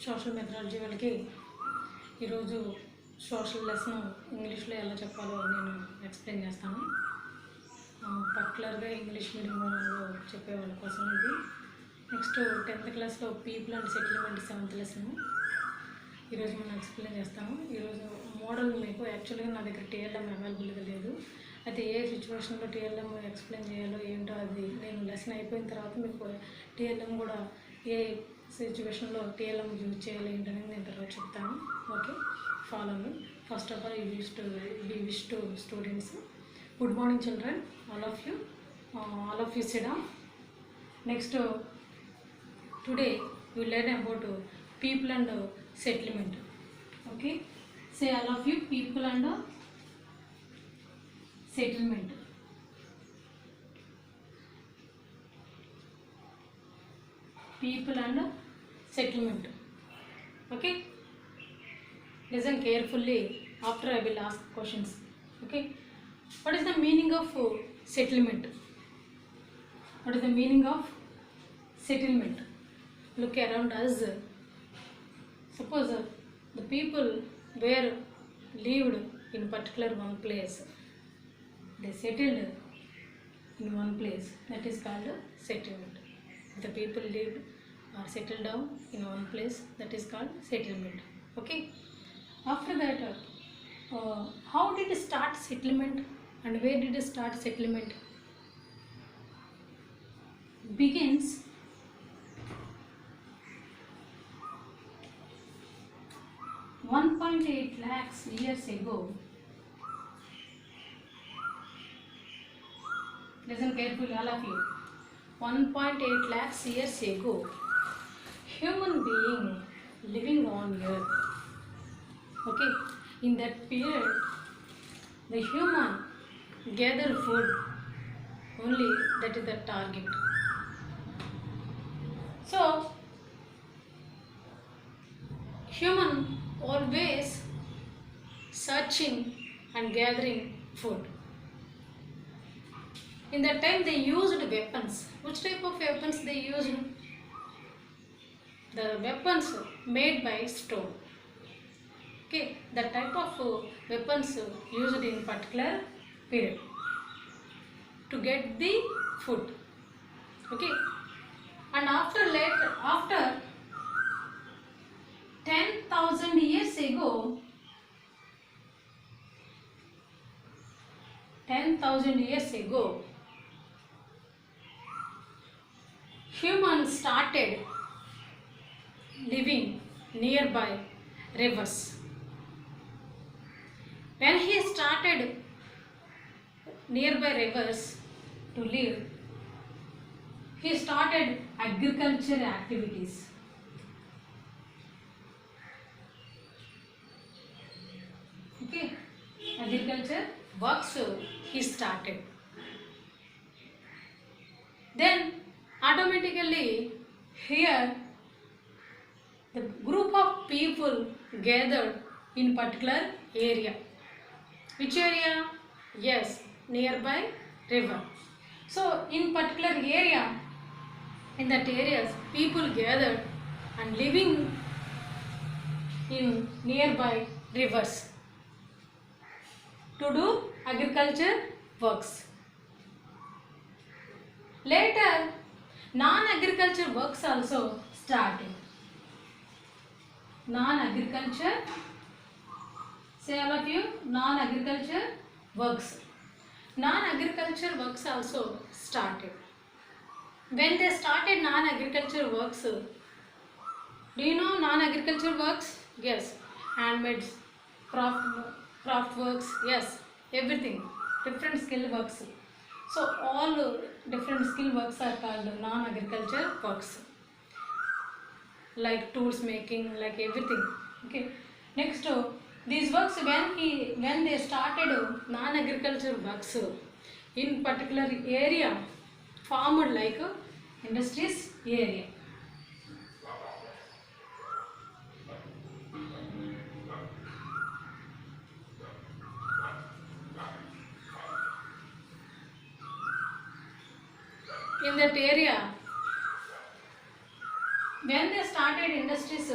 Social methodology వాళ్ళకి ఈరోజు social lesson ఇంగ్లీష్లో ఎలా చెప్పాలో నేను ఎక్స్ప్లెయిన్ చేస్తాను. పర్టికులర్గా ఇంగ్లీష్ మీడియం వాళ్ళు చెప్పే వాళ్ళ కోసం ఇది. నెక్స్ట్ 10th క్లాస్లో people and settlement 7th lesson ఈరోజు మనం ఎక్స్ప్లెయిన్ చేస్తాము. ఈరోజు మోడల్ మీకు యాక్చువల్గా నా దగ్గర టీఎల్ఎం అవైలబుల్గా లేదు. అయితే ఏ సిచ్యువేషన్లో టీఎల్ఎం ఎక్స్ప్లెయిన్ చేయాలో ఏంటో అది నేను లెసన్ అయిపోయిన తర్వాత మీకు టీఎల్ఎం కూడా ఏ సిచ్యువేషన్లో టీఎల్ఎం యూజ్ చేయాలి ఏంటనేది నేను తర్వాత చెప్తాను. Okay, follow me. First of all we wish to students. Good morning children, all of you sit down. Next, today we learn about people and settlement. Okay, say all of you, people and settlement. People and settlement. Okay, listen carefully. After I will ask questions. Okay, what is the meaning of settlement? What is the meaning of settlement? Look around us. Suppose the people were lived in particular one place. They settled in one place. That is called settlement. The people lived or settled down in one place. That is called settlement. Okay. After that, how did it start settlement and where did it start settlement? Begins 1.8 lakhs years ago. Listen carefully, all of you. 1.8 lakhs years ago, human being living on earth. Okay, in that period, the human gather food only. That is the target. So, human always searching and gathering food. In that time they used weapons. Which type of weapons they used? The weapons made by stone. Okay, that type of weapons used in particular period to get the food. Okay, and after 10,000 years ago, 10,000 years ago, humans started living nearby rivers. When he started nearby rivers to live, he started agriculture activities. Okay, agriculture works he started. Then automatically here the group of people gathered in particular area. Which area? Yes, nearby river. So in particular area, in that areas people gathered and living in nearby rivers to do agriculture works. Later non-agriculture works also started. Non-agriculture, say all of you, non-agriculture works. Non-agriculture works also started. When they started non-agriculture works, do you know non-agriculture works? Yes, handmade, craft works, yes, everything, different skill works. So all different skill works are called non-agriculture works, like tools making, like everything. Okay, next these works, when they started non-agriculture works in particular area, formed like industries area. In that area, when when they started industries,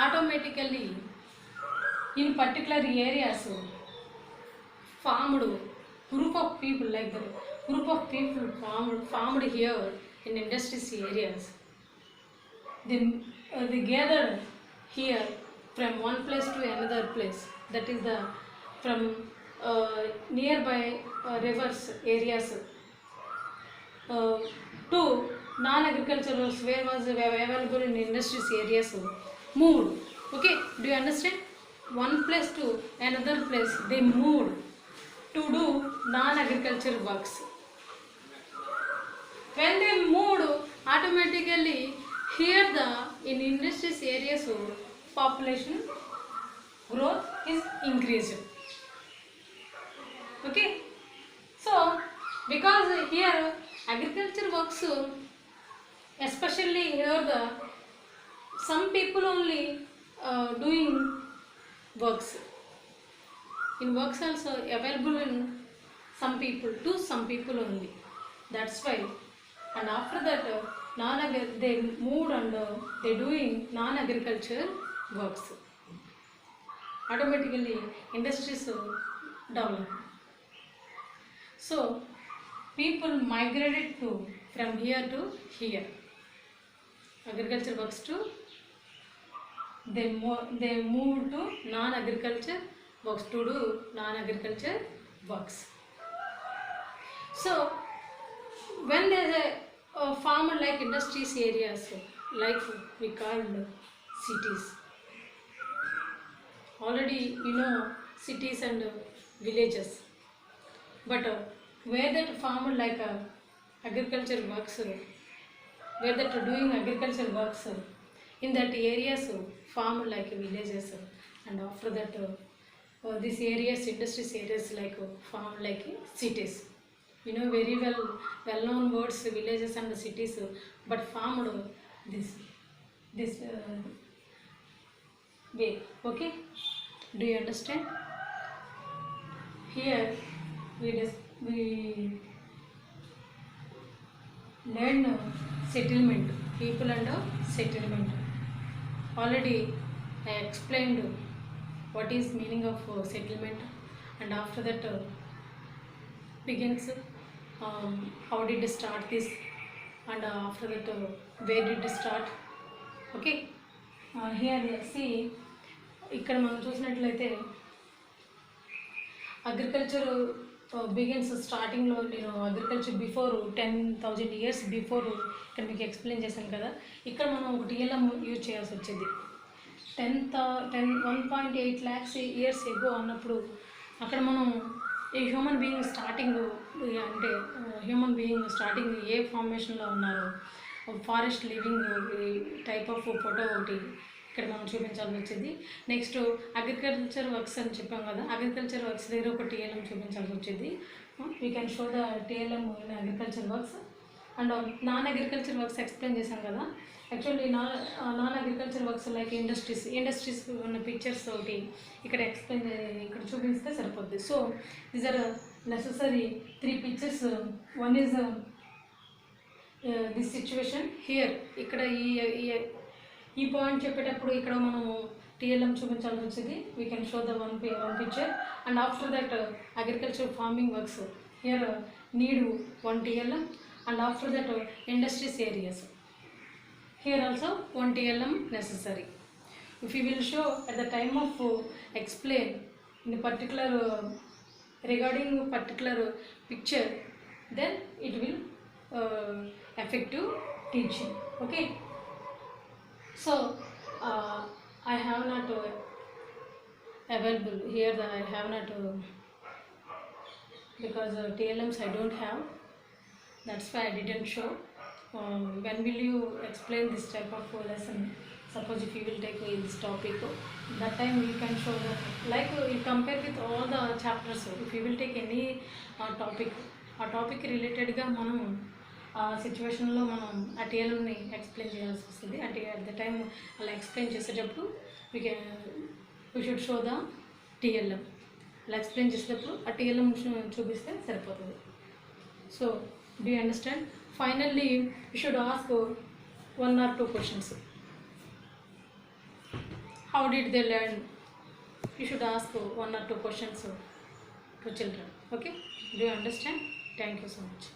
automatically in particular areas formed group of people, like the group of people formed here in industries areas. They gathered here from one place to another place, that is the from nearby rivers areas to non-agricultural where was available in industries areas moved. Okay, do you understand? One place to another place they moved to do non-agriculture works. When they moved, automatically here the in industries areas population growth is increased. Okay, so because here agriculture works, especially here the some people only doing works. In works also available in some people, to some people only. That's why. And after that they moved and they doing non-agriculture works. Automatically industries develop. So people migrated to from here to here. Agriculture works to they moved to non-agriculture works to do non-agriculture works. So when there is a farmer like industries areas, like we call cities. Already you know cities and villages, but where that farmer like agriculture works, where that doing agriculture works in that areas, farm like villages, and after that this areas industries areas like farm like cities. You know very well known words villages and cities, but farmed this way. Okay, do you understand? Here we learn settlement, people and settlement. Already I explained what is meaning of settlement, and after that begins how did it start this, and after that where did it start. Okay, here see ఇక్కడ మనం చూసినట్లయితే agriculture begins స్టార్టింగ్లో నేను agriculture before 10,000 years before ఇక్కడ మీకు explain చేశాను కదా. ఇక్కడ మనం ఒక టీఎల్ఎం యూజ్ చేయాల్సి వచ్చింది. 1.8 lakhs years ఎగో అన్నప్పుడు అక్కడ మనం ఈ హ్యూమన్ బీయింగ్ స్టార్టింగ్ అంటే హ్యూమన్ బీయింగ్ స్టార్టింగ్ ఏ ఫార్మేషన్లో ఉన్నారు, forest living type of photo ఒకటి ఇక్కడ మనం చూపించాల్సి వచ్చింది. నెక్స్ట్ అగ్రికల్చర్ వర్క్స్ అని చెప్పాం కదా, అగ్రికల్చర్ వర్క్స్ దగ్గర ఒక టీఎల్ఎం చూపించాల్సి వచ్చింది. We can show the TLM in agriculture works. And non agriculture works explain చేశాం కదా. Actually non agriculture works like industries ఉన్న పిక్చర్స్ ఒకటి ఇక్కడ ఎక్స్ప్లెయిన్ ఇక్కడ చూపిస్తే సరిపోద్ది. So these are necessary 3 pictures. One is this situation here. ఇక్కడ ఈ పాయింట్ చెప్పేటప్పుడు ఇక్కడ మనము టీఎల్ఎం చూపించాల్సి వచ్చింది. We can show the one picture. And after that agriculture farming works here need 1 TLM. And after that industries areas here also 1 TLM necessary. If you will show at the time of explain in a particular regarding particular picture, then it will effective teaching. Okay, so I have not available here that I have not because TLMs I don't have, that's why I didn't show. When will you explain this type of lesson? Suppose if you will take this topic, that time you can show that, like you compare with all the chapters. If you will take any topic, ఆ topic రిలేటెడ్గా మనం ఆ సిచ్యువేషన్లో మనం ఆ టీఎల్ఎంని explain చేయాల్సి వస్తుంది. అంటే అట్ ద టైం అలా ఎక్స్ప్లెయిన్ చేసేటప్పుడు we should show the TLM. అలా ఎక్స్ప్లెయిన్ చేసేటప్పుడు ఆ టీఎల్ఎం చూపిస్తే సరిపోతుంది. So do you understand? Finally, you should ask one or two questions. How did they learn? You should ask one or two questions to children. Okay? Do you understand? Thank you so much.